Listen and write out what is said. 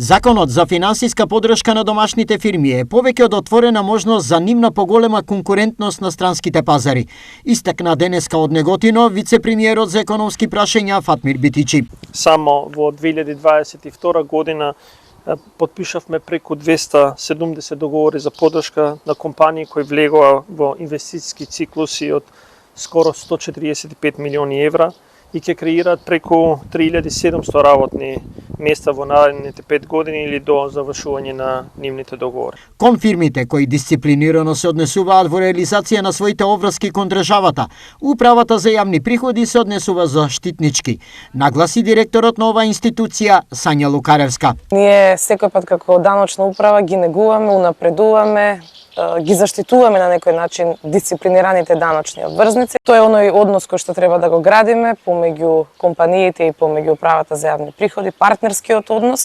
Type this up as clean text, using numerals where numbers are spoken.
Законот за финансиска поддршка на домашните фирми е повеќе од отворена можност за нивна поголема конкурентност на странските пазари. Истакна денеска од Неготино вице-премиерот за економски прашања Фатмир Битичи. Само во 2022 година подпишавме преку 270 договори за поддршка на компании кои влегоа во инвестициски циклуси од скоро 145 милиони евра и ќе креираат преку 3700 работни места во наредните 5 години или до завршување на нивните договори. Кон фирмите кои дисциплинирано се однесуваат во реализација на своите обврски кон државата, Управата за јавни приходи се однесува заштитнички, нагласи директорот на оваа институција Сања Лукаревска. Ние секој пат како даночна управа ги негуваме, унапредуваме, ги заштитуваме на некој начин дисциплинираните даночни обврзници. Тоа е оној однос кој што треба да го градиме помеѓу компаниите и помеѓу Управата за јавни приходи, партнерскиот однос.